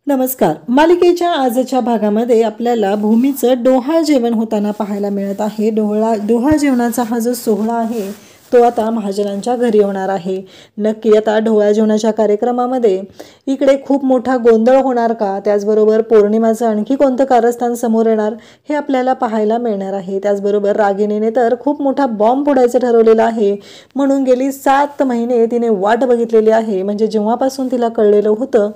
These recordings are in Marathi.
नमस्कार. मालिकेच्या आजच्या भागामध्ये आपल्याला भूमीचं डोहाळ जेवण होताना पाहायला मिळत आहे. डोहाळ जेवणाचा हा जो सोहळा आहे तो आता महाजनांच्या घरी होणार आहे. नक्की आता डोहाळ जेवणाच्या कार्यक्रमामध्ये इकडे खूप मोठा गोंधळ होणार का, त्याचबरोबर पौर्णिमाचं आणखी कोणतं कारस्थान समोर येणार हे आपल्याला पाहायला मिळणार आहे. त्याचबरोबर रागिणीने तर खूप मोठा बॉम्ब फोडायचं ठरवलेलं आहे, म्हणून गेली 7 महिने तिने वाट बघितलेली आहे. म्हणजे जेव्हापासून तिला कळलेलं होतं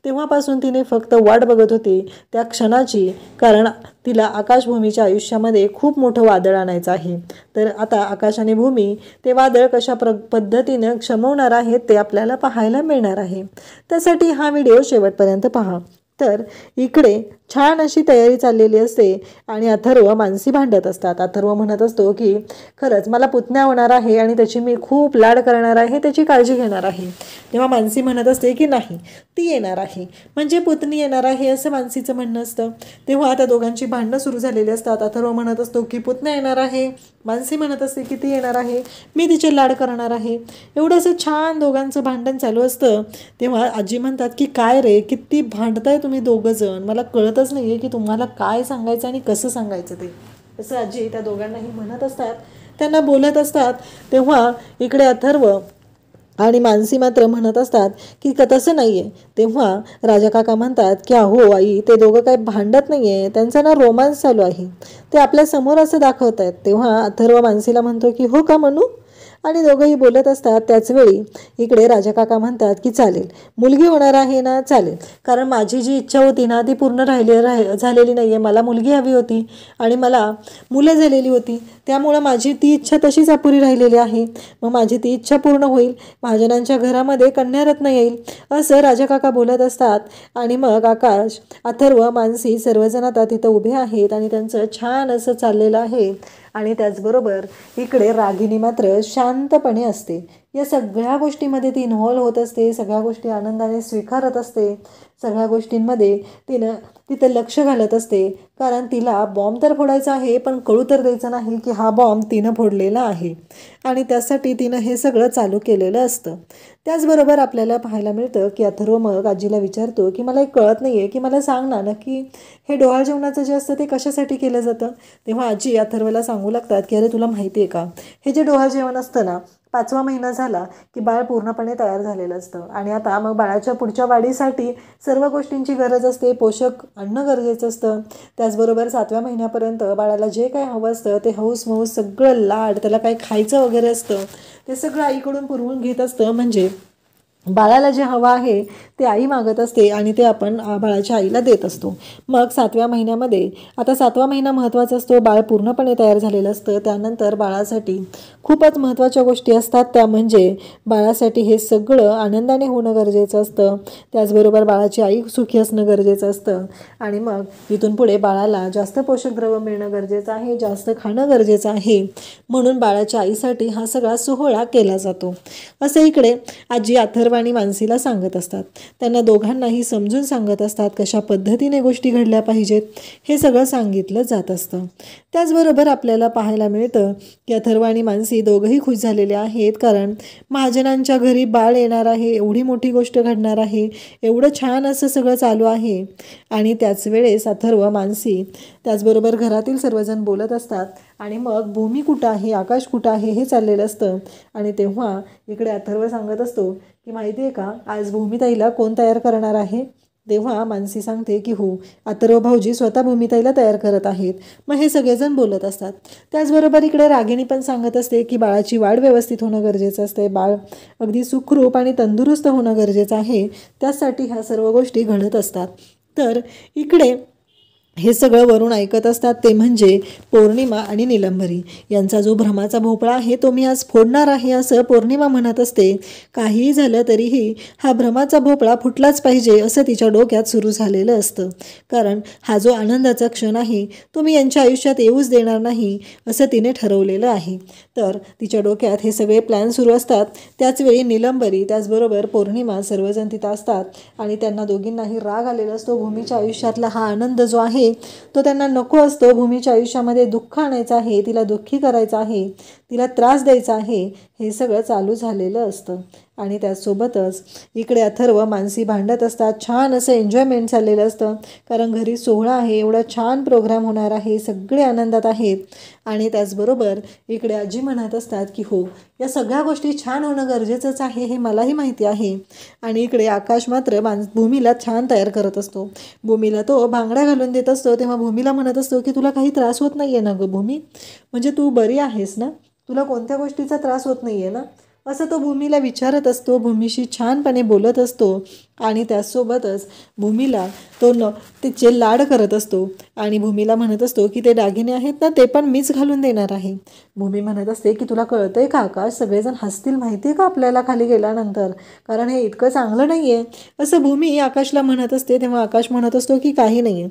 तेव्हापासून तिने फक्त वाट बघत होती त्या क्षणाची, कारण तिला आकाशभूमीच्या आयुष्यामध्ये खूप मोठं वादळ आणायचं आहे. तर आता आकाश आणि भूमी ते वादळ कशा पद्धतीनं क्षमवणार आहेत ते आपल्याला पाहायला मिळणार आहे. त्यासाठी हा व्हिडिओ शेवटपर्यंत पहा. तर इकडे छान अशी तयारी चाललेली असते आणि अथर्व मानसी भांडत असतात. अथर्व म्हणत असतो की खरंच मला पुतण्या होणार आहे आणि त्याची मी खूप लाड करणार आहे, त्याची काळजी घेणार आहे. तेव्हा मानसी म्हणत असते की नाही, ती येणार आहे म्हणजे पुतणी येणार आहे असं मानसीचं म्हणणं असतं. तेव्हा त्या दोघांची भांडणं सुरू झालेली असतात. अथर्व म्हणत असतो की पुतण्या येणार आहे, मानसी म्हणत असते की ती येणार आहे, मी तिचे लाड करणार आहे. एवढं असं छान दोघांचं भांडण चालू असतं. तेव्हा आजी म्हणतात की काय रे, किती भांडताय तुम्ही दोघं जण, मला कळतच नाही आहे की तुम्हाला काय सांगायचं आणि कसं सांगायचं ते. असं आजी त्या दोघांनाही म्हणत असतात, त्यांना बोलत असतात. तेव्हा इकडे अथर्व आणि मानसी मात्र म्हणत असतात की तसं नाही आहे. तेव्हा राजा काका म्हणतात की अहो आई, ते दोघं काही भांडत नाही आहे, त्यांचा ना रोमांस चालू आहे, ते आपल्या समोर असं दाखवत आहेत. तेव्हा अथर्व मानसीला म्हणतो की हो का म्हणू, आणि दोघंही बोलत असतात. त्याचवेळी इकडे राजा काका म्हणतात की चालेल, मुलगी होणार आहे ना, चालेल, कारण माझी जी इच्छा होती ना ती पूर्ण झालेली नाही आहे. मला मुलगी हवी होती आणि मला मुलं झालेली होती, त्यामुळं माझी ती इच्छा तशीच अपुरी राहिलेली आहे. मग माझी ती इच्छा पूर्ण होईल, महाजनांच्या घरामध्ये कन्यारत्न येईल, असं राजा काका बोलत असतात. आणि मग आकाश, अथर्व, मानसी सर्वजण आता तिथं उभे आहेत आणि त्यांचं छान असं चाललेलं आहे. आणि त्याचबरोबर इकडे रागिणी मात्र शांतपणे असते. या सगळ्या गोष्टीमध्ये ती इन्व्हॉल्व होत असते, सगळ्या गोष्टी आनंदाने स्वीकारत असते, सगळ्या गोष्टींमध्ये तिथं लक्ष घालत असते. कारण तिला बॉम्ब तर फोडायचा आहे, पण कळू तर द्यायचं नाही की हा बॉम्ब तिनं फोडलेला आहे, आणि त्यासाठी तिनं हे सगळं चालू केलेलं असतं. त्याचबरोबर आपल्याला पाहायला मिळतं की अथर्व मग आजीला विचारतो की मला एक कळत नाही आहे की मला सांग ना नक्की हे डोहाळ जेवणाचं जे असतं ते कशासाठी केलं जातं. तेव्हा आजी अथर्वला सांगू लागतात की अरे तुला माहिती आहे का, हे जे डोहाळ जेवण असतं ना, 5वा महिना झाला की बाळ पूर्णपणे तयार झालेलं असतं आणि आता मग बाळाच्या पुढच्या वाढीसाठी सर्व गोष्टींची गरज असते, पोषक अन्न गरजेचं असतं. त्याचबरोबर 7व्या महिन्यापर्यंत बाळाला जे काय हवं असतं ते हौस मौस सगळं लाड, त्याला काय खायचं वगैरे असतं ते सगळं आईकडून पुरवून घेत असतं. म्हणजे बाळाला जे हवं आहे ते आई मागत असते आणि ते आपण बाळाच्या आईला देत असतो. मग 7व्या महिन्यामध्ये आता 7वा महिना महत्त्वाचा असतो, बाळ पूर्णपणे तयार झालेलं असतं. त्यानंतर बाळासाठी खूपच महत्त्वाच्या गोष्टी असतात, त्या म्हणजे बाळासाठी हे सगळं आनंदाने होणं गरजेचं असतं. त्याचबरोबर बाळाची आई सुखी असणं गरजेचं असतं आणि मग इथून पुढे बाळाला जास्त पोषक द्रव्य मिळणं गरजेचं आहे, जास्त खाणं गरजेचं आहे. म्हणून बाळाच्या आईसाठी हा सगळा सोहळा केला जातो. असं इकडे आजी अथर्व आणि मानसीला सांगत असतात. त्यांना दोघांनाही समजून सांगत असतात कशा पद्धतीने गोष्टी घडल्या पाहिजेत, हे सगळं सांगितलं जात असतं. त्याचबरोबर आपल्याला पाहायला मिळतं की अथर्व आणि मानसी दोघंही खुश झालेले आहेत, कारण महाजनांच्या घरी बाळ येणार आहे, एवढी मोठी गोष्ट घडणार आहे, एवढं छान असं सगळं चालू आहे. आणि त्याच वेळेस अथर्व, मानसी त्याचबरोबर घरातील सर्वजण बोलत असतात आणि मग भूमी कुठं आहे, आकाश कुठं आहे हे चाललेलं असतं. आणि तेव्हा इकडे अथर्व सांगत असतो की माहिती आहे का, आज भूमिताईला कोण तयार करणार आहे. तेव्हा मानसी सांगते की हो, अथर्व भाऊजी स्वतः भूमिताईला तयार करत आहेत. मग हे सगळेजण बोलत असतात. त्याचबरोबर इकडे रागिणी पण सांगत असते की बाळाची वाढ व्यवस्थित होणं गरजेचं असते, बाळ अगदी सुखरूप आणि तंदुरुस्त होणं गरजेचं आहे, त्यासाठी ह्या सर्व गोष्टी घडत असतात. तर इकडे हे सगळं वरून ऐकत असतात ते म्हणजे पौर्णिमा आणि निलंबरी यांचा जो भ्रमाचा भोपळा आहे तो मी आज फोडणार आहे असं पौर्णिमा म्हणत असते. काहीही झालं तरीही हा भ्रमाचा भोपळा फुटलाच पाहिजे असं तिच्या डोक्यात सुरू झालेलं असतं, कारण हा जो आनंदाचा क्षण आहे तो मी यांच्या आयुष्यात येऊच देणार नाही असं तिने ठरवलेलं आहे. तर तिच्या डोक्यात हे सगळे प्लॅन सुरू असतात. त्याचवेळी निलंबरी त्याचबरोबर पौर्णिमा सर्वजण तिथं असतात आणि त्यांना दोघींनाही राग आलेला असतो. भूमीच्या आयुष्यातला हा आनंद जो आहे तो त्यांना नको असतो. भूमीच्या आयुष्यामध्ये दुःख आणायचं आहे, तिला दुःखी करायचं आहे, तिला त्रास द्यायचा आहे, हे सगळं चालू झालेलं असतं. आणि त्याचसोबतच इकडे अथर्व मानसी भांडत असतात. छान असं एन्जॉयमेंट चाललेलं असतं, कारण घरी सोहळा आहे, एवढा छान प्रोग्राम होणार आहे, सगळे आनंदात आहेत. आणि त्याचबरोबर इकडे आजी म्हणत असतात की हो, या सगळ्या गोष्टी छान होणं गरजेचंच आहे, हे मलाही माहिती आहे. आणि इकडे आकाश मात्र भूमीला छान तयार करत असतो. भूमीला तो भांगड्या घालून देत असतो. तेव्हा भूमीला म्हणत असतो की तुला काही त्रास होत नाही आहे ना गं भूमी, म्हणजे तू बरी आहेस ना, तुला कोणत्या गोष्टीचा त्रास होत नाही आहे ना, असं तो भूमीला विचारत असतो. भूमीशी छानपणे बोलत असतो. आणि त्याचसोबतच भूमीला तो तिचे लाड करत असतो. आणि भूमीला म्हणत असतो की ते दागिने आहेत ना, ते पण मीच घालून देणार आहे. भूमी म्हणत असते की तुला कळतंय का आकाश, सगळेजण हसतील माहिती आहे का आपल्याला खाली गेल्यानंतर, कारण हे इतकं चांगलं नाही आहे, असं भूमी आकाशला म्हणत असते. तेव्हा आकाश म्हणत असतो की काही नाही आहे.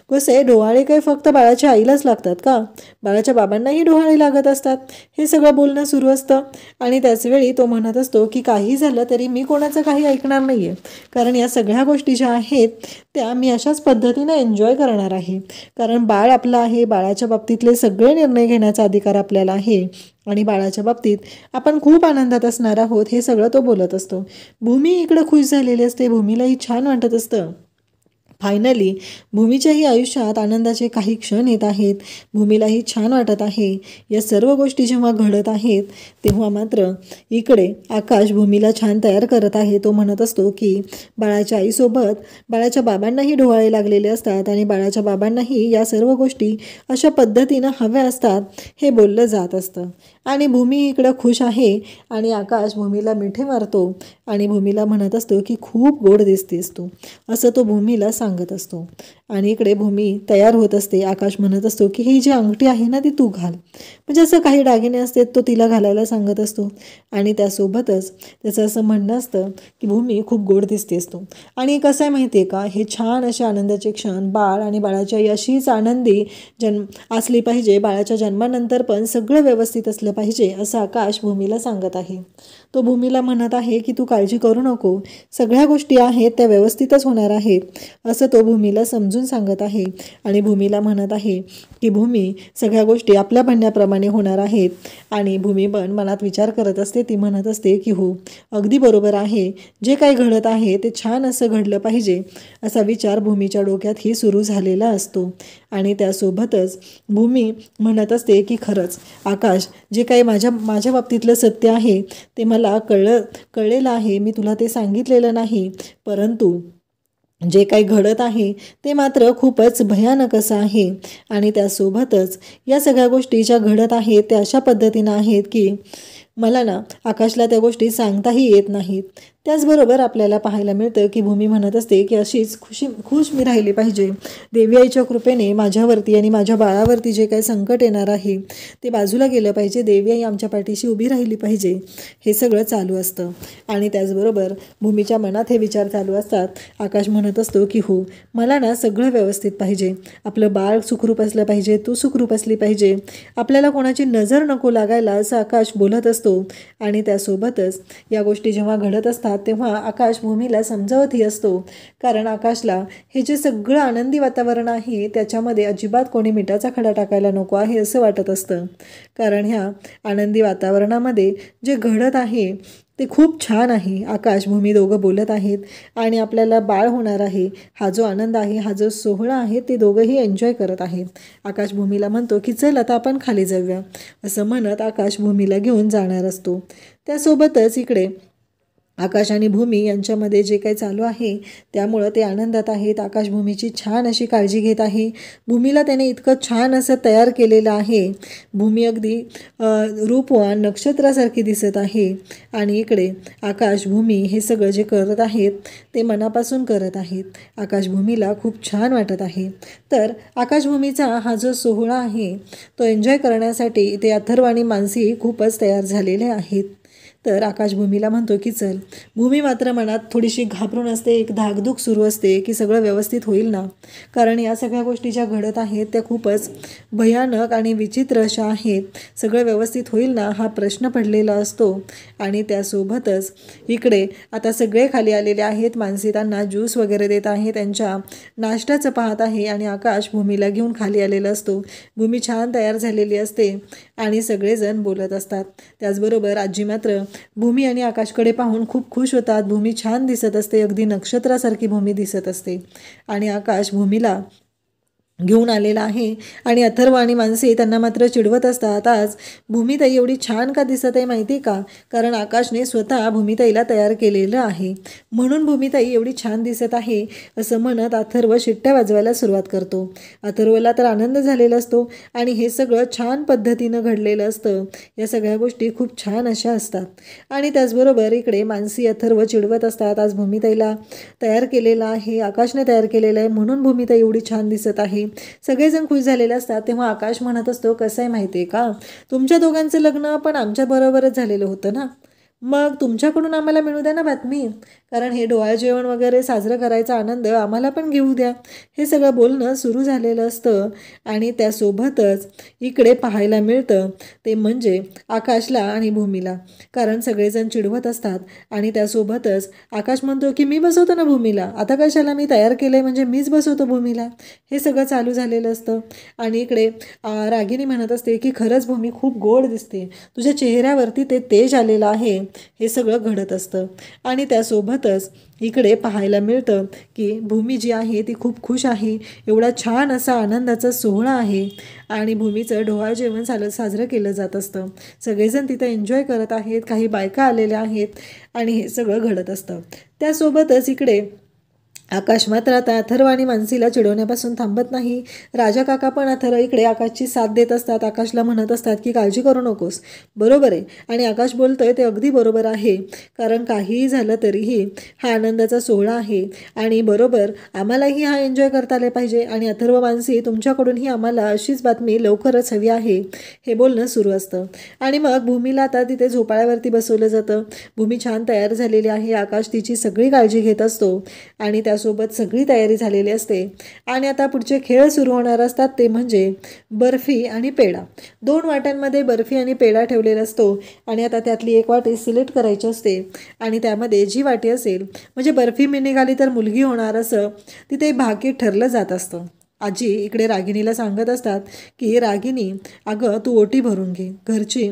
कसं आहे, डोहाळे काही फक्त बाळाच्या आईलाच लागतात का, बाळाच्या बाबांनाही डोहाळे लागत असतात. हे सगळं बोलणं सुरू असतं. आणि त्याचवेळी तो म्हणत असतो की काही झालं तरी मी कोणाचं काही ऐकणार नाही आहे, कारण या सगळ्या गोष्टी ज्या आहेत त्या मी अशाच पद्धतीने एन्जॉय करणार आहे, कारण बाळ आपलं आहे, बाळाच्या बाबतीतले सगळे निर्णय घेण्याचा अधिकार आपल्याला आहे. आणि बाळाच्या बाबतीत आपण खूप आनंदात असणार आहोत, हे सगळं तो बोलत असतो. भूमी इकडं खुश झालेली असते. भूमीलाही छान वाटत असतं. फायनली भूमीच्याही आयुष्यात आनंदाचे काही क्षण येत आहेत. भूमीलाही छान वाटत आहे. या सर्व गोष्टी जेव्हा घडत आहेत तेव्हा मात्र इकडे आकाश भूमीला छान तयार करत आहे. तो म्हणत असतो की बाळाच्या आईसोबत बाळाच्या बाबांनाही डोहाळे लागलेले असतात आणि बाळाच्या बाबांनाही या सर्व गोष्टी अशा पद्धतीनं हव्या असतात, हे बोललं जात असतं. आणि भूमी इकडं खुश आहे. आणि आकाश भूमीला मिठी मारतो आणि भूमीला म्हणत असतो की खूप गोड दिसतेस तू, असं तो भूमीला सांगत असतो. आणि इकडे भूमी तयार होत असते. आकाश म्हणत असतो की ही जी अंगठी आहे ना, ती तू घाल, म्हणजे असं काही दागिने असते तो तिला घालायला सांगत असतो. आणि त्यासोबतच त्याचं असं म्हणणं असतं की भूमी खूप गोड दिसतेस तू. आणि कसं आहे माहिती आहे का, हे छान असे आनंदाचे क्षण बाळ आणि बाळाच्या आई अशीच आनंदी असली पाहिजे, बाळाच्या जन्मानंतर पण सगळं व्यवस्थित असलं पाहिजे, असं आकाश भूमीला सांगत आहे. तो भूमीला म्हणत आहे की तू काळजी करू नको, सगळ्या गोष्टी आहेत त्या व्यवस्थितच होणार आहेत, असं तो भूमीला समजून सांगत आहे. आणि भूमीला म्हणत आहे की भूमी, सगळ्या गोष्टी आपल्या म्हणण्याप्रमाणे होणार आहेत. आणि भूमी पण मनात विचार करत असते. ती म्हणत असते की हो, अगदी बरोबर आहे, जे काही घडत आहे ते छान असं घडलं पाहिजे, असा विचार भूमीच्या डोक्यातही सुरू झालेला असतो. आणि त्यासोबतच भूमी म्हणत असते की खरंच आकाश, जे काही माझ्या बाबतीतलं सत्य आहे ते मला कळलेलं आहे, मी तुला ते सांगितलेलं नाही, परंतु जे काही घडत आहे ते मात्र खूपच भयानक असं आहे. आणि त्यासोबतच या सगळ्या गोष्टी ज्या घडत आहेत त्या अशा पद्धतीनं आहेत की मला ना आकाशला त्या गोष्टी सांगताही येत नाहीत. त्याचबरोबर आपल्याला पाहायला मिळतं की भूमी म्हणत असते की अशीच खुश मी राहिली पाहिजे. देवी आईच्या कृपेने माझ्यावरती आणि माझ्या बाळावरती जे काही संकट येणार आहे ते बाजूला गेलं पाहिजे. देवी आई आमच्या पाठीशी उभी राहिली पाहिजे, हे सगळं चालू असतं. आणि त्याचबरोबर भूमीच्या मनात हे विचार चालू असतात. आकाश म्हणत असतो की हो, मला ना सगळं व्यवस्थित पाहिजे, आपलं बाळ सुखरूप असलं पाहिजे, तू सुखरूप असली पाहिजे, आपल्याला कोणाची नजर नको लागायला, असं आकाश बोलत असतो. आणि त्यासोबतच या गोष्टी जेव्हा घडत असतात तेव्हा आकाश भूमीला समजावतही असतो, कारण आकाशला हे जे सगळं आनंदी वातावरण आहे त्याच्यामध्ये अजिबात कोणी मिठाचा खडा टाकायला नको आहे असं वाटत असतं. कारण ह्या आनंदी वातावरणामध्ये जे घडत आहे ते खूप छान आहे. आकाश भूमी दोघं बोलत आहेत आणि आपल्याला बाळ होणार आहे, हा जो आनंद आहे, हा जो सोहळा आहे, ते दोघंही एन्जॉय करत आहेत. आकाश भूमीला म्हणतो की चल आता आपण खाली जाऊया, असं म्हणत आकाश भूमीला घेऊन जाणार असतो. त्यासोबतच इकडे आकाश आणि भूमी यांच्यामध्ये जे काही चालू आहे त्यामुळं ते आनंदात आहेत. आकाश भूमीची छान अशी काळजी घेत आहे. भूमीला त्याने इतकं छान असं तयार केलेलं आहे. भूमी अगदी रूपवान नक्षत्रासारखी दिसत आहे. आणि इकडे आकाश भूमी हे सगळं जे करत आहेत ते मनापासून करत आहेत. आकाश भूमीला खूप छान वाटत आहे. तर आकाश भूमीचा हा जो सोहळा आहे तो एन्जॉय करण्यासाठी ते अथर्व आणि मानसी खूपच तयार झालेले आहेत. तर आकाश भूमीला म्हणतो की चल. भूमी मात्र मनात थोडीशी घाबरून असते, एक धाकधूक सुरू असते की सगळं व्यवस्थित होईल ना, कारण या सगळ्या गोष्टी ज्या घडत आहेत त्या खूपच भयानक आणि विचित्र अशा आहेत. सगळं व्यवस्थित होईल ना हा प्रश्न पडलेला असतो. आणि त्यासोबतच इकडे आता सगळे खाली आलेले आहेत. मानसी त्यांना ज्यूस वगैरे देत आहे, त्यांच्या नाश्त्याचं पाहत आहे आणि आकाश भूमीला घेऊन खाली आलेला असतो. भूमी छान तयार झालेली असते आणि सगळेजण बोलत असतात. त्याचबरोबर आजी मात्र भूमी आणि आकाशकडे पाहून खूप खुश होतात. भूमी छान दिसत असते, अगदी नक्षत्रासारखी भूमी दिसत असते आणि आकाश भूमीला घेऊन आलेला आहे. आणि अथर्व आणि मानसी त्यांना मात्र चिडवत असतात. आज भूमिताई एवढी छान का दिसत आहे माहिती का, कारण आकाशने स्वतः भूमिताईला तयार केलेलं आहे म्हणून भूमिताई एवढी छान दिसत आहे असं म्हणत अथर्व शिट्ट्या वाजवायला सुरुवात करतो. अथर्वला तर आनंद झालेला असतो आणि हे सगळं छान पद्धतीनं घडलेलं असतं. या सगळ्या गोष्टी खूप छान अशा असतात. आणि त्याचबरोबर इकडे मानसी अथर्व चिडवत असतात. आज भूमिताईला तयार केलेला आहे, आकाशने तयार केलेलं आहे म्हणून भूमिताई एवढी छान दिसत आहे. सगळेजण खुश झालेले असतात. तेव्हा आकाश म्हणत असतो, कसं आहे माहिती आहे का, तुमच्या दोघांचं लग्न पण आमच्या बरोबरच झालेलं होतं ना, मग तुमच्याकडून आम्हाला मिळू द्या ना बातमी, कारण हे डोहाळे जेवण वगैरे साजरं करायचा आनंद आम्हाला पण घेऊ द्या. हे सगळं बोलणं सुरू झालेलं असतं. आणि त्यासोबतच इकडे पाहायला मिळतं ते म्हणजे आकाशला आणि भूमीला, कारण सगळेजण चिडवत असतात. आणि त्यासोबतच आकाश म्हणतो की मी बसवतो ना भूमीला, आता कशाला, मी तयार केलं आहे म्हणजे मीच बसवतो भूमीला. हे सगळं चालू झालेलं असतं. आणि इकडे रागिनी म्हणत असते की खरंच भूमी खूप गोड दिसते, तुझ्या चेहऱ्यावरती ते तेज आलेलं आहे. हे सगळं घडत असतं. आणि त्यासोबतच इकडे पाहायला मिळतं की भूमी जी आहे ती खूप खुश आहे. एवढा छान असा आनंदाचा सोहळा आहे आणि भूमीचं डोहाळे जेवण साजरं केलं जात असतं. सगळेजण तिथं एन्जॉय करत आहेत, काही बायका आलेल्या आहेत आणि हे सगळं घडत असतं. त्यासोबतच इकडे आकाश मात्र आता अथर्व आणि मानसीला चिडवण्यापासून थांबत नाही. राजा काका पण इकडे आकाशची साथ देत असतात. आकाशला म्हणत असतात की काळजी करू नकोस, बरोबर आहे. आणि आकाश बोलतोय ते अगदी बरोबर आहे, कारण काहीही झालं तरीही हा आनंदाचा सोहळा आहे आणि बरोबर आम्हालाही हा एन्जॉय करता आले पाहिजे. आणि अथर्व, मानसी, तुमच्याकडूनही आम्हाला अशीच बातमी लवकरच हवी आहे. हे बोलणं सुरू असतं. आणि मग भूमीला आता तिथे झोपाळ्यावरती बसवलं जातं. भूमी छान तयार झालेली आहे. आकाश तिची सगळी काळजी घेत असतो आणि त्यासोबत सगळी तयारी झालेली असते. आणि आता पुढचे खेळ सुरू होणार असतात ते म्हणजे बर्फी आणि पेढा. 2 वाट्यांमध्ये बर्फी आणि पेढा ठेवलेला असतो आणि आता त्यातली एक वाटी सिलेक्ट करायची असते आणि त्यामध्ये जी वाटी असेल, म्हणजे बर्फी मी निघाली तर मुलगी होणार असं तिथे भाकीत ठरलं जात असतं. आजी इकडे रागिनीला सांगत असतात की रागिनी, अगं तू ओटी भरून घे,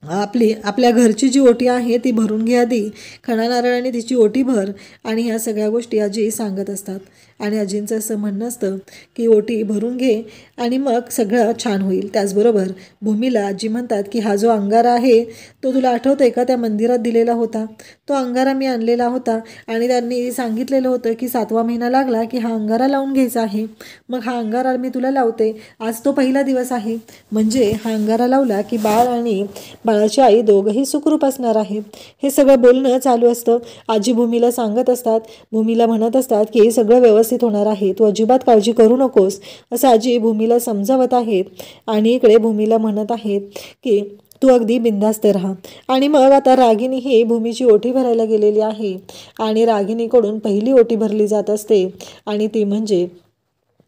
आपल्या घरची जी ओटी आहे ती भरून घे, आधी खणा नारळाने तिची ओटी भर. आणि ह्या सगळ्या गोष्टी आजी सांगत असतात आणि आजींचं असं म्हणणं असतं की ओटी भरून घे आणि मग सगळं छान होईल. त्याचबरोबर भूमीला आजी म्हणतात की हा जो अंगारा आहे तो तुला आठवतोय का, त्या मंदिरात दिलेला होता तो अंगारा मी आणलेला होता आणि त्यांनी सांगितलेलं होतं की 7वा महिना लागला की हा अंगारा लावून घ्यायचा आहे. मग हा अंगारा मी तुला लावते, आज तो पहिला दिवस आहे, म्हणजे हा अंगारा लावला की बाळ आणि बाळाची आई दोघंही सुखरूप असणार आहे. हे सगळं बोलणं चालू असतं. आजी भूमीला सांगत असतात, भूमीला म्हणत असतात की हे सगळं व्यवस्थित होणार आहे, तू अजिबात काळजी करू नकोस असं आजी भूमीला समजावत आहेत. आणि इकडे भूमीला म्हणत आहेत की तू अगदी बिंदास्त राहा. आणि मग आता रागिनी ही भूमीची ओटी भरायला गेलेली आहे आणि रागिनीकडून पहिली ओटी भरली जात असते आणि ती म्हणजे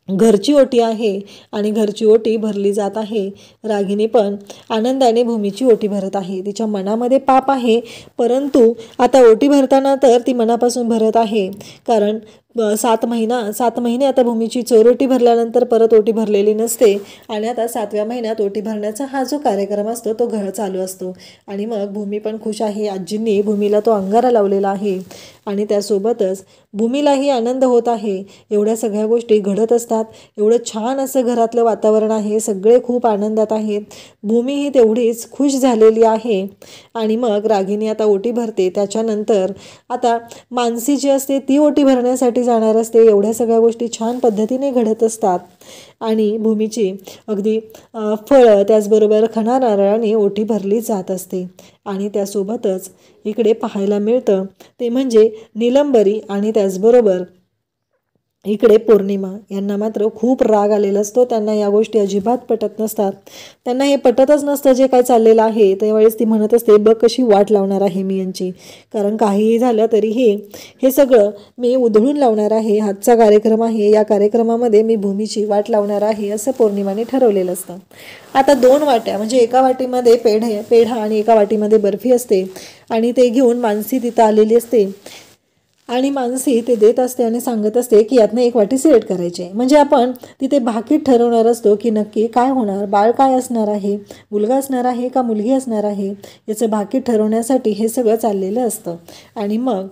घरची ओटी आहे आणि घरची ओटी भरली जात आहे. रागिनी पण आनंदाने भूमीची ओटी भरत आहे. तिच्या मनामध्ये पाप आहे, परंतु आता ओटी भरताना तर ती मनापासून भरत आहे, कारण 7 महिने आता भूमीची चोरोटी भरल्यानंतर परत ओटी भरलेली नसते आणि आता 7व्या महिन्यात ओटी भरण्याचा हा जो कार्यक्रम असतो तो चालू असतो. आणि मग भूमी पण खुश आहे. आजींनी भूमीला तो अंगारा लावलेला आहे आणि त्यासोबतच भूमीलाही आनंद होत आहे. एवढ्या सगळ्या गोष्टी घडत असतात. एवढं छान असं घरातलं वातावरण आहे, सगळे खूप आनंदात आहेत. भूमीही तेवढीच खुश झालेली आहे. आणि मग रागिनी आता ओटी भरते. त्याच्यानंतर आता मानसी जी असते ती ओटी भरण्यासाठी जाणार असते. एवढ्या सगळ्या गोष्टी छान पद्धतीने घडत असतात आणि भूमीची अगदी फळं त्याचबरोबर खणा नारळाने ओटी भरली जात असते. आणि त्यासोबतच इकडे पाहायला मिळतं ते म्हणजे निलंबरी आणि त्याचबरोबर इकडे पौर्णिमा यांना मात्र खूप राग आलेला असतो. त्यांना या गोष्टी अजिबात पटत नसतात. त्यांना हे पटतच नसतं जे काय चाललेलं आहे. त्यावेळेस ती म्हणत असते, बघ कशी वाट लावणार आहे मी यांची, कारण काहीही झालं तरीही हे सगळं मी उधळून लावणार आहे. हातचा कार्यक्रम आहे, या कार्यक्रमामध्ये मी भूमीची वाट लावणार आहे असं पौर्णिमाने ठरवलेलं असतं. आता 2 वाट्या, म्हणजे एका वाटीमध्ये पेढा आणि एका वाटीमध्ये बर्फी असते आणि ते घेऊन मानसी तिथं आलेली असते आणि मानसी ते देत असते आणि सांगत असते की यातनं एक वाटी सिलेक्ट करायची. म्हणजे आपण तिथे भाकीत ठरवणार असतो की नक्की काय होणार, बाळ काय असणार आहे, मुलगा असणार आहे का मुलगी असणार आहे, याचं भाकीत ठरवण्यासाठी हे सगळं चाललेलं असतं. आणि मग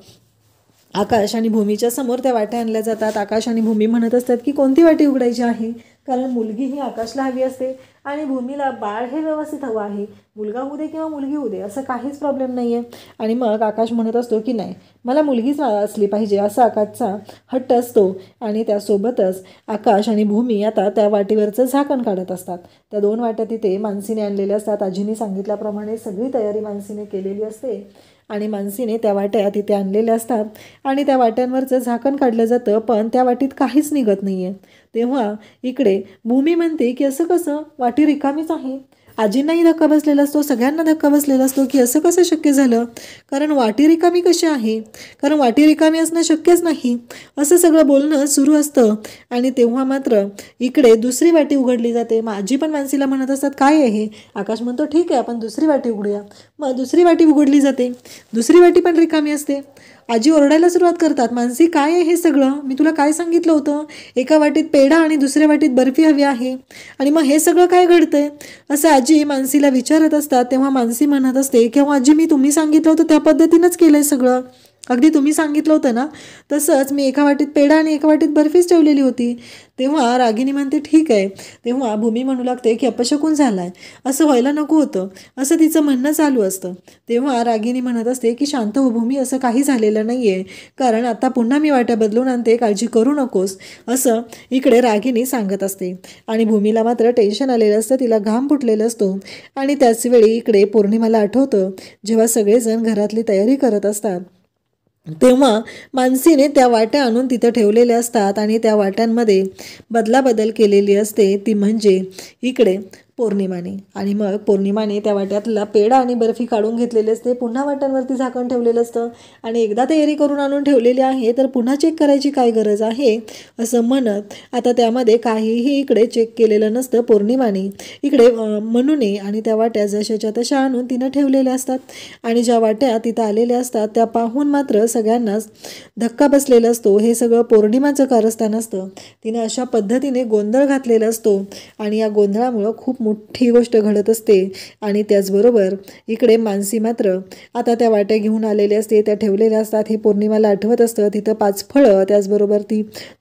आकाश आणि भूमीच्या समोर त्या वाट्या आणल्या जातात. आकाश आणि भूमी म्हणत असतात की कोणती वाटी उघडायची आहे, कारण मुलगी ही आकाशला हवी असते आणि भूमीला बाळ हे व्यवस्थित हवं आहे. मुलगा होऊ दे किंवा मुलगी होऊ दे असं काहीच प्रॉब्लेम नाही आहे. आणि मग आकाश म्हणत असतो की नाही, मला मुलगीच असली पाहिजे असा आकाशचा हट्ट असतो. आणि त्यासोबतच आकाश आणि भूमी आता त्या वाटीवरचं झाकण काढत असतात. त्या 2 वाट्या तिथे मानसीने आणलेल्या असतात. आजीने सांगितल्याप्रमाणे सगळी तयारी मानसीने केलेली असते आणि मानसीने त्या वाट्या तिथे आणलेल्या असतात आणि त्या वाट्यांवरचं झाकण काढलं जातं, पण त्या वाटीत काहीच निघत नाही आहे. तेव्हा इकडे भूमी म्हणते की असं कसं, वाटी रिकामीच आहे. आजींनाही धक्का बसलेला असतो, सगळ्यांना धक्का बसलेला असतो की असं कसं शक्य झालं, कारण वाटी रिकामी कशी आहे, कारण वाटी रिकामी असणं शक्यच नाही, असं सगळं बोलणं सुरू असतं. आणि तेव्हा मात्र इकडे दुसरी वाटी उघडली जाते. मग आजी पण मानसीला म्हणत असतात काय आहे. आकाश म्हणतो ठीक आहे आपण दुसरी वाटी उघडूया. मग दुसरी वाटी उघडली जाते, दुसरी वाटी पण रिकामी असते. आजी ओरडायला सुरुवात करतात, मानसी काय आहे हे सगळं, मी तुला काय सांगितलं होतं, एका वाटीत पेढा आणि दुसऱ्या वाटीत बर्फी हवी आहे आणि मग हे सगळं काय घडतंय असं आजी मानसीला विचारत असतात. तेव्हा मानसी म्हणत असते की आजी मी तुम्ही सांगितलं होतं त्या पद्धतीनंच केलंय सगळं, अगदी तुम्ही सांगितलं होतं ना तसंच मी एका वाटीत पेढा आणि एका वाटीत बर्फीच ठेवलेली होती. तेव्हा रागिनी म्हणते ठीक आहे. तेव्हा भूमी म्हणू लागते की अपशकुन झालाय, असं व्हायला नको होतं, असं तिचं म्हणणं चालू असतं. तेव्हा रागिनी म्हणत असते की शांत हो भूमी, असं काही झालेलं नाही आहे, कारण आता पुन्हा मी वाट्या बदलून आणते, काळजी करू नकोस असं इकडे रागिनी सांगत असते. आणि भूमीला मात्र टेन्शन आलेलं असतं, तिला घाम फुटलेला असतो. आणि त्याचवेळी इकडे पौर्णिमाला आठवतं जेव्हा सगळेजण घरातली तयारी करत असतात तेव्हा मानसीने त्या वाट्या आणून तिथं ठेवलेल्या असतात आणि त्या वाट्यांमध्ये बदलाबदल केलेली असते, ती म्हणजे इकडे पौर्णिमाने. आणि मग पौर्णिमाने त्या वाट्यातला पेढा आणि बर्फी काढून घेतलेली असते, पुन्हा वाट्यांवरती झाकण ठेवलेलं असतं आणि एकदा तयारी करून आणून ठेवलेली आहे तर पुन्हा चेक करायची काय गरज आहे असं म्हणत आता त्यामध्ये काहीही इकडे चेक केलेलं नसतं पौर्णिमाने. इकडे मनूने आणि त्या वाट्या जशाच्या तशा आणून तिनं ठेवलेल्या असतात आणि ज्या वाट्या तिथं आलेल्या असतात त्या पाहून मात्र सगळ्यांनाच धक्का बसलेला असतो. हे सगळं पौर्णिमाचं कारस्थान असतं, तिनं अशा पद्धतीने गोंधळ घातलेला असतो आणि या गोंधळामुळं खूप मोठी गोष्ट घडत असते. आणि त्याचबरोबर इकडे मानसी मात्र आता त्या वाट्या घेऊन आलेल्या असते, त्या ठेवलेल्या असतात. हे पौर्णिमाला आठवत असतं, तिथं 5 फळं त्याचबरोबर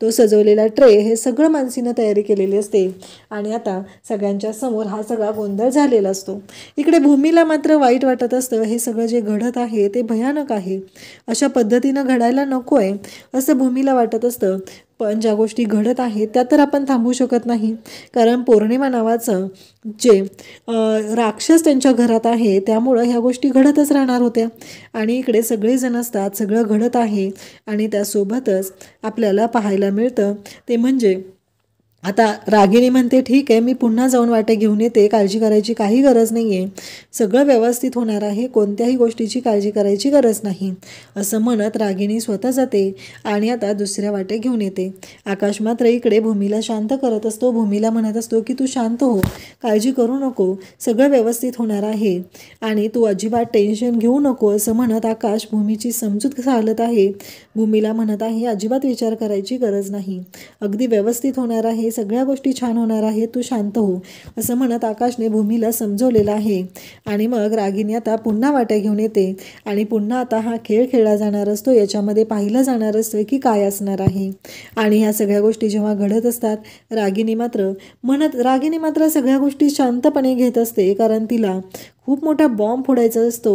तो सजवलेला ट्रे, हे सगळं मानसीनं तयारी केलेली असते. आणि आता सगळ्यांच्या समोर हा सगळा गोंधळ झालेला असतो. इकडे भूमीला मात्र वाईट वाटत असतं, हे सगळं जे घडत आहे ते भयानक आहे, अशा पद्धतीनं घडायला नको आहे असं भूमीला वाटत असतं. पण ज्या गोष्टी घडत आहेत त्या तर आपण थांबवू शकत नाही, कारण पौर्णिमा नावाचं जे राक्षस त्यांच्या घरात आहे त्यामुळं ह्या गोष्टी घडतच राहणार होत्या. आणि इकडे सगळेजण असतात, सगळं घडत आहे आणि त्यासोबतच आपल्याला पाहायला मिळतं ते म्हणजे आता रागिनी म्हणते ठीक आहे मी पुन्हा जाऊन वाट्या घेऊन येते, काळजी करायची काही गरज नाही आहे, सगळं व्यवस्थित होणार आहे, कोणत्याही गोष्टीची काळजी करायची गरज नाही असं म्हणत रागिनी स्वतः जाते आणि आता दुसऱ्या वाट्या घेऊन येते. आकाश मात्र इकडे भूमीला शांत करत असतो, भूमीला म्हणत असतो की तू शांत हो, काळजी करू नको, सगळं व्यवस्थित होणार आहे आणि तू अजिबात टेन्शन घेऊ नको असं म्हणत आकाश भूमीची समजूत घालत आहे. भूमीला म्हणत आहे अजिबात विचार करायची गरज नाही, अगदी व्यवस्थित होणार आहे, सगळ्या गोष्टी छान होणार आहे, तू शांत हो असं म्हणत आकाशने भूमीला समजवलेलं आहे. आणि मग रागिनी आता पुन्हा वाट्या घेऊन येते आणि पुन्हा आता हा खेळ खेळला जाणार असतो, याच्यामध्ये पाहिलं जाणार असतं की काय असणार आहे. आणि ह्या सगळ्या गोष्टी जेव्हा घडत असतात रागिनी मात्र सगळ्या गोष्टी शांतपणे घेत असते, कारण तिला खूप मोठा बॉम्ब फोडायचा असतो,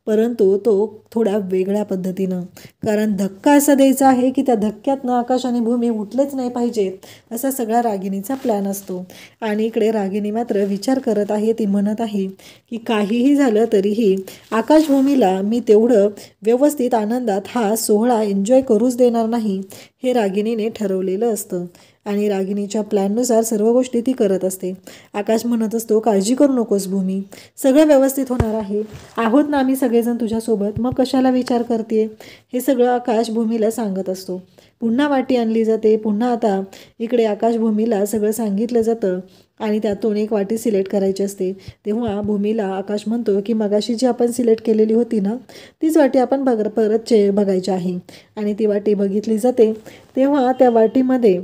परंतु तो थोड्या वेगळ्या पद्धतीनं, कारण धक्का असा द्यायचा आहे की त्या धक्क्यातनं आकाश आणि भूमी उठलेच नाही पाहिजेत, असा सगळा रागिणीचा प्लॅन असतो. आणि इकडे रागिणी मात्र विचार करत आहे, ती म्हणत आहे की काहीही झालं तरीही आकाशभूमीला मी तेवढं व्यवस्थित आनंदात हा सोहळा एन्जॉय करूच देणार नाही, हे रागिणीने ठरवलेलं असतं. आणि रागिणीच्या प्लॅननुसार सर्व गोष्टी ती करत असते. आकाश म्हणत असतो, काळजी करू नकोस भूमी, सगळं व्यवस्थित होणार आहे, आहोत ना आम्ही सगळेजण तुझ्यासोबत, मग कशाला विचार करते, हे सगळं आकाश भूमीला सांगत असतो. पुन्हा वाटी आणली जाते. पुन्हा आता इकडे आकाश भूमीला सगळं सांगितलं जातं आणि त्यातून एक वाटी सिलेक्ट करायची असते. तेव्हा भूमीला आकाश म्हणतो की मगाशी जी आपण सिलेक्ट केलेली होती ना, तीच वाटी आपण परत बघायची आहे. आणि ती वाटी बघितली जाते. तेव्हा त्या वाटीमध्ये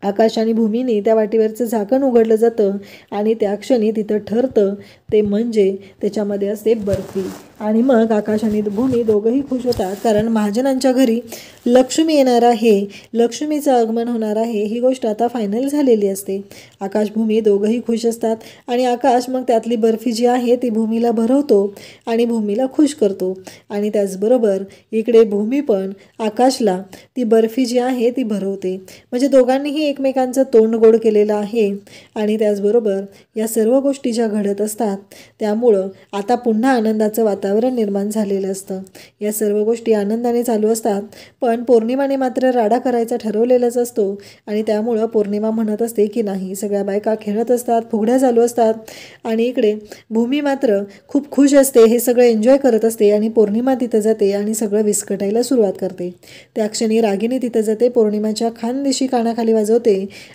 आकाश आणि भूमीने त्या वाटीवरचं झाकण उघडलं जातं आणि त्या क्षणी तिथं ठरतं ते म्हणजे त्याच्यामध्ये असते बर्फी. आणि मग आकाश आणि भूमी दोघंही खुश होतात, कारण महाजनांच्या घरी लक्ष्मी येणार आहे, लक्ष्मीचं आगमन होणार आहे, ही गोष्ट आता फायनल झालेली असते. आकाश भूमी दोघंही खुश असतात आणि आकाश मग त्यातली बर्फी जी आहे ती भूमीला भरवतो आणि भूमीला खुश करतो. आणि त्याचबरोबर इकडे भूमी पण आकाशला ती बर्फी जी आहे ती भरवते. म्हणजे दोघांनीही एकमेकांचं तोंड गोड केलेलं आहे. आणि त्याचबरोबर या सर्व गोष्टी ज्या घडत असतात त्यामुळं आता पुन्हा आनंदाचं वातावरण निर्माण झालेलं असतं. या सर्व गोष्टी आनंदाने चालू असतात, पण पौर्णिमाने मात्र राडा करायचा ठरवलेलाच असतो. आणि त्यामुळं पौर्णिमा म्हणत असते की नाही, सगळ्या बायका खेळत असतात, फुगड्या चालू असतात आणि इकडे भूमी मात्र खूप खुश असते, हे सगळं एन्जॉय करत असते. आणि पौर्णिमा तिथं जाते आणि सगळं विस्कटायला सुरुवात करते. त्या क्षणी रागिणी तिथं जाते, पौर्णिमाच्या खानदेशी कानाखाली वाजवते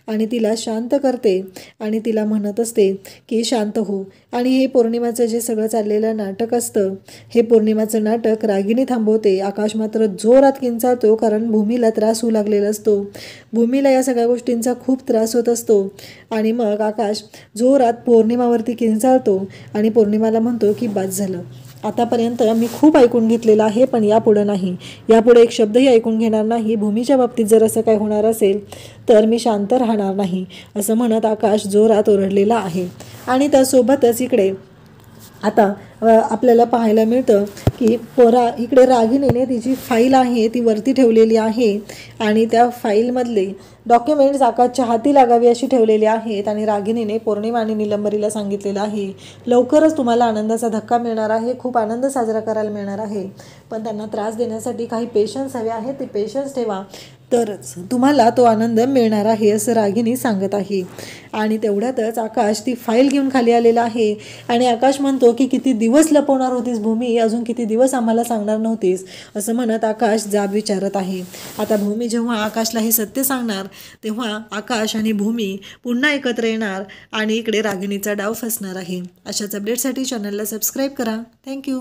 आणि तिला शांत करते आणि तिला म्हणत असते की शांत हो. आणि हे पौर्णिमाचं जे सगळं चाललेलं नाटक असतं, हे पौर्णिमाचं नाटक रागिणी थांबवते. आकाश मात्र जोरात किंचाळतो, कारण भूमीला त्रास होऊ लागलेला असतो. भूमीला या सगळ्या गोष्टींचा खूप त्रास होत असतो. आणि मग आकाश जोरात पौर्णिमावरती किंचाळतो आणि पौर्णिमाला म्हणतो की बस झालं, आतापर्यंत मी खूप ऐकून घेतलेलं आहे, पण यापुढं नाही, यापुढे एक शब्दही ऐकून घेणार नाही. भूमीच्या बाबतीत जर असं काय होणार असेल तर मी शांत राहणार नाही, असं म्हणत आकाश जोरात ओरडलेला आहे. आणि त्यासोबतच इकडे आता आपल्याला पाहायला मिळतं की इकडे रागिणीने तिची फाईल आहे ती वरती ठेवलेली आहे आणि त्या फाईलमधले डॉक्युमेंट्स आकाशच्या हाती लागावी अशी ठेवलेली आहेत. आणि रागिणीने पौर्णिमा आणि निलंबरीला सांगितलेलं आहे, लवकरच तुम्हाला आनंदाचा धक्का मिळणार आहे, खूप आनंद साजरा करायला मिळणार आहे, पण त्यांना त्रास देण्यासाठी काही पेशन्स हवे आहे, ते पेशन्स ठेवा, तरच तुम्हाला तो आनंद मिळणार आहे, असं रागिणी सांगत आहे. आणि तेवढ्यातच आकाश ती फाईल घेऊन खाली आलेला आहे आणि आकाश म्हणतो की किती दिवस लपवणार होतीस भूमी, अजून किती दिवस आम्हाला सांगणार नव्हतीस, असं म्हणत आकाश जाब विचारत आहे. आता भूमी जेव्हा आकाशला हे सत्य सांगणार तेव्हा आकाश आणि भूमी पुन्हा एकत्र येणार आणि इकडे रागिणीचा डाव फसणार आहे. अशाच अपडेटसाठी चॅनलला सबस्क्राईब करा. थँक्यू.